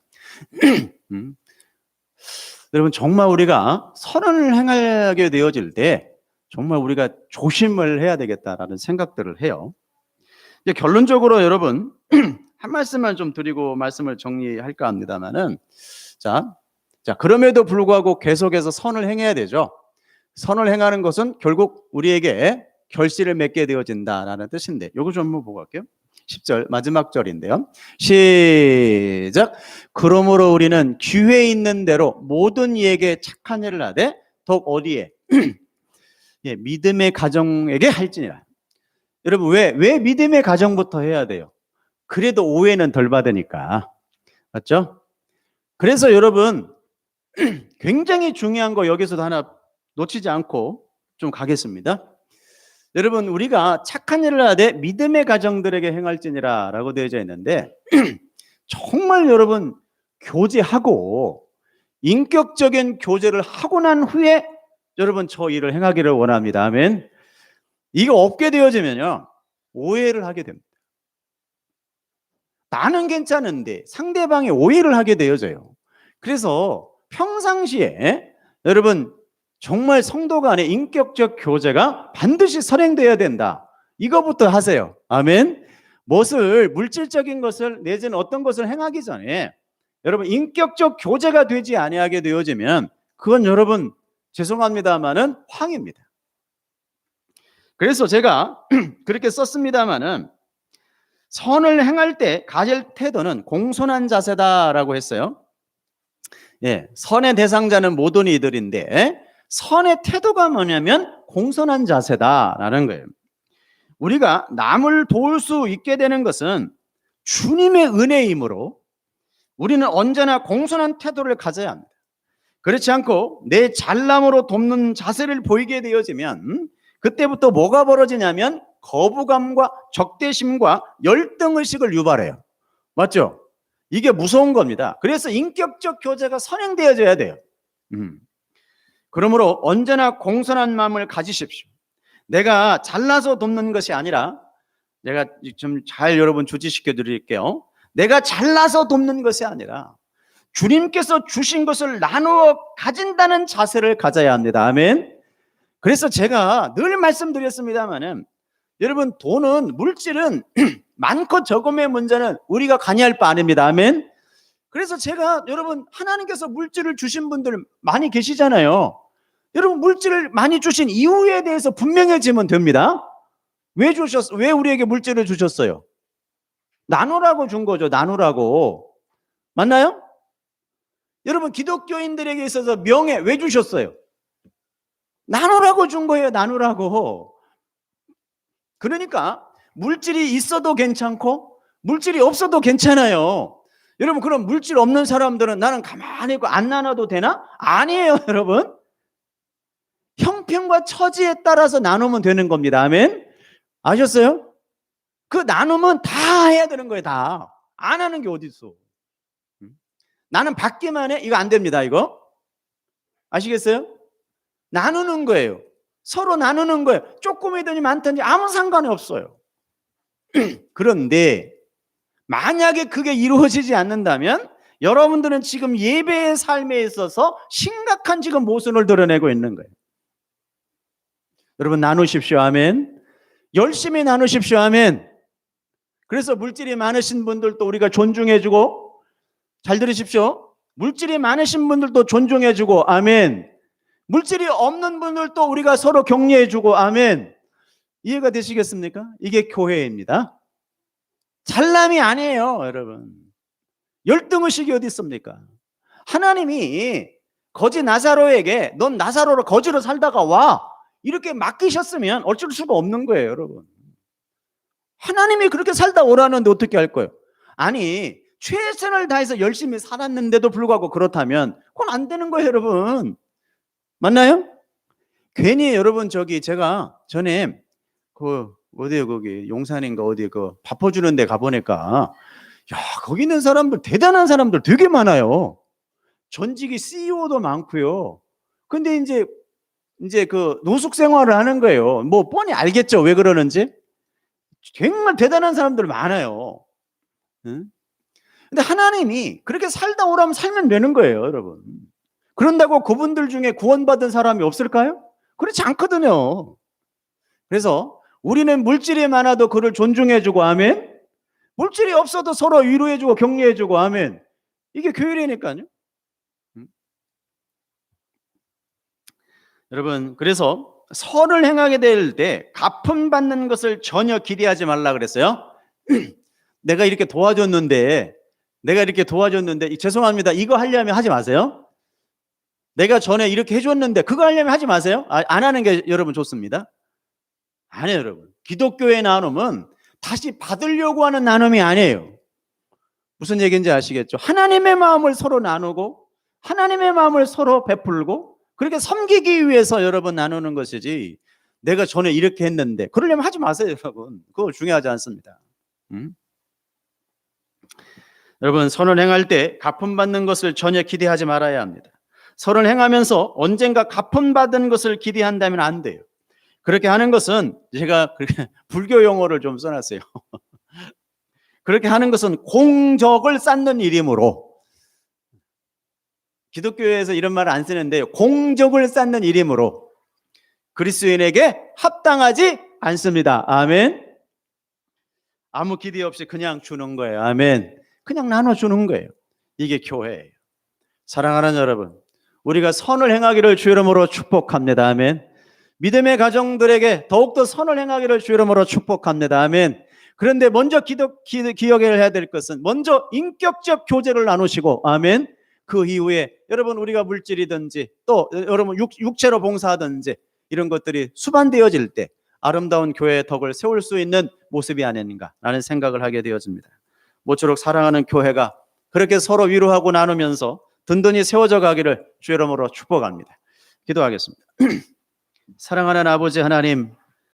[SPEAKER 1] 여러분 정말 우리가 선언을 행하게 되어질 때 정말 우리가 조심을 해야 되겠다라는 생각들을 해요. 이제 결론적으로 여러분 한 말씀만 좀 드리고 말씀을 정리할까 합니다만은 자 그럼에도 불구하고 계속해서 선을 행해야 되죠. 선을 행하는 것은 결국 우리에게 결실을 맺게 되어진다라는 뜻인데 요거 좀 한번 보고 갈게요. 10절 마지막 절인데요. 시작. 그러므로 우리는 기회 있는 대로 모든 이에게 착한 일을 하되 더욱 어디에? 예, 믿음의 가정에게 할지니라. 여러분 왜 믿음의 가정부터 해야 돼요? 그래도 오해는 덜 받으니까. 맞죠? 그래서 여러분 굉장히 중요한 거 여기서도 하나 놓치지 않고 좀 가겠습니다. 여러분 우리가 착한 일을 하되 믿음의 가정들에게 행할지니라 라고 되어져 있는데 정말 여러분 교제하고 인격적인 교제를 하고 난 후에 여러분 저 일을 행하기를 원합니다. 아멘. 이거 없게 되어지면요 오해를 하게 됩니다. 나는 괜찮은데 상대방이 오해를 하게 되어져요. 그래서 평상시에 여러분 정말 성도 간의 인격적 교제가 반드시 선행되어야 된다. 이거부터 하세요. 아멘. 물질적인 것을 내지는 어떤 것을 행하기 전에 여러분 인격적 교제가 되지 아니하게 되어지면 그건 여러분 죄송합니다마는 황입니다. 그래서 제가 그렇게 썼습니다마는 선을 행할 때 가질 태도는 공손한 자세다라고 했어요. 예, 선의 대상자는 모든 이들인데 선의 태도가 뭐냐면 공손한 자세다라는 거예요. 우리가 남을 도울 수 있게 되는 것은 주님의 은혜이므로 우리는 언제나 공손한 태도를 가져야 합니다. 그렇지 않고 내 잘남으로 돕는 자세를 보이게 되어지면 그때부터 뭐가 벌어지냐면 거부감과 적대심과 열등의식을 유발해요. 맞죠? 이게 무서운 겁니다. 그래서 인격적 교제가 선행되어져야 돼요. 그러므로 언제나 공손한 마음을 가지십시오. 내가 잘나서 돕는 것이 아니라 제가 좀 잘 여러분 주지시켜 드릴게요. 내가 잘나서 돕는 것이 아니라 주님께서 주신 것을 나누어 가진다는 자세를 가져야 합니다. 아멘. 그래서 제가 늘 말씀드렸습니다마는 여러분 물질은 많고 적음의 문제는 우리가 관여할 바 아닙니다. 아멘. 그래서 제가 여러분 하나님께서 물질을 주신 분들 많이 계시잖아요. 여러분 물질을 많이 주신 이유에 대해서 분명해지면 됩니다. 왜 우리에게 물질을 주셨어요? 나누라고 준 거죠. 나누라고. 맞나요? 여러분 기독교인들에게 있어서 명예 왜 주셨어요? 나누라고 준 거예요. 나누라고. 그러니까 물질이 있어도 괜찮고 물질이 없어도 괜찮아요. 여러분 그럼 물질 없는 사람들은 나는 가만히 있고 안 나눠도 되나? 아니에요. 여러분 형편과 처지에 따라서 나누면 되는 겁니다. 아멘. 아셨어요? 그 나누면 다 해야 되는 거예요. 다. 안 하는 게 어디 있어. 나는 받기만 해. 이거 안 됩니다. 이거 아시겠어요? 나누는 거예요. 서로 나누는 거예요. 조금이든지 많든지 아무 상관이 없어요. 그런데 만약에 그게 이루어지지 않는다면 여러분들은 지금 예배의 삶에 있어서 심각한 지금 모순을 드러내고 있는 거예요. 여러분 나누십시오. 아멘. 열심히 나누십시오. 아멘. 그래서 물질이 많으신 분들도 우리가 존중해주고, 잘 들으십시오. 물질이 많으신 분들도 존중해주고, 아멘. 물질이 없는 분들도 우리가 서로 격려해주고, 아멘. 이해가 되시겠습니까? 이게 교회입니다. 잘남이 아니에요, 여러분. 열등의식이 어디 있습니까? 하나님이 거지 나사로에게 넌 나사로로 거지로 살다가 와 이렇게 맡기셨으면 어쩔 수가 없는 거예요, 여러분. 하나님이 그렇게 살다 오라는데 어떻게 할 거예요? 아니, 최선을 다해서 열심히 살았는데도 불구하고 그렇다면 그건 안 되는 거예요, 여러분. 맞나요? 괜히 여러분 제가 전에 어디요, 거기 용산인가 어디 밥 퍼주는 데 가보니까 야, 거기 있는 사람들 대단한 사람들 되게 많아요. 전직이 CEO도 많고요. 근데 이제 노숙 생활을 하는 거예요. 뭐 뻔히 알겠죠, 왜 그러는지. 정말 대단한 사람들 많아요. 응? 근데 하나님이 그렇게 살다 오라면 살면 되는 거예요, 여러분. 그런다고 그분들 중에 구원받은 사람이 없을까요? 그렇지 않거든요. 그래서 우리는 물질이 많아도 그를 존중해주고, 아멘. 물질이 없어도 서로 위로해주고 격려해주고, 아멘. 이게 교회라니까요. 여러분, 그래서 선을 행하게 될 때 갚음 받는 것을 전혀 기대하지 말라 그랬어요. 내가 이렇게 도와줬는데 죄송합니다. 이거 하려면 하지 마세요. 내가 전에 이렇게 해줬는데 그거 하려면 하지 마세요. 안 하는 게 여러분 좋습니다. 아니에요, 여러분. 기독교의 나눔은 다시 받으려고 하는 나눔이 아니에요. 무슨 얘기인지 아시겠죠? 하나님의 마음을 서로 나누고 하나님의 마음을 서로 베풀고 그렇게 섬기기 위해서 여러분 나누는 것이지, 내가 전에 이렇게 했는데 그러려면 하지 마세요, 여러분. 그거 중요하지 않습니다. 여러분, 선을 행할 때 갚음 받는 것을 전혀 기대하지 말아야 합니다. 선을 행하면서 언젠가 갚음 받은 것을 기대한다면 안 돼요. 그렇게 하는 것은, 제가 불교 용어를 좀 써놨어요. 그렇게 하는 것은 공적을 쌓는 일이므로, 기독교에서 이런 말을 안 쓰는데 공적을 쌓는 일이므로 그리스도인에게 합당하지 않습니다. 아멘. 아무 기대 없이 그냥 주는 거예요. 아멘. 그냥 나눠주는 거예요. 이게 교회예요. 사랑하는 여러분, 우리가 선을 행하기를 주 이름으로 축복합니다. 아멘. 믿음의 가정들에게 더욱더 선을 행하기를 주 이름으로 축복합니다. 아멘. 그런데 먼저 기억해야 해야 될 것은, 먼저 인격적 교제를 나누시고, 아멘. 그 이후에 여러분, 우리가 물질이든지 또 여러분 육체로 봉사하든지 이런 것들이 수반되어질 때 아름다운 교회의 덕을 세울 수 있는 모습이 아닌가라는 생각을 하게 되어집니다. 모쪼록 사랑하는 교회가 그렇게 서로 위로하고 나누면서 든든히 세워져 가기를 주 이름으로 축복합니다. 기도하겠습니다. 사랑하는 아버지 하나님,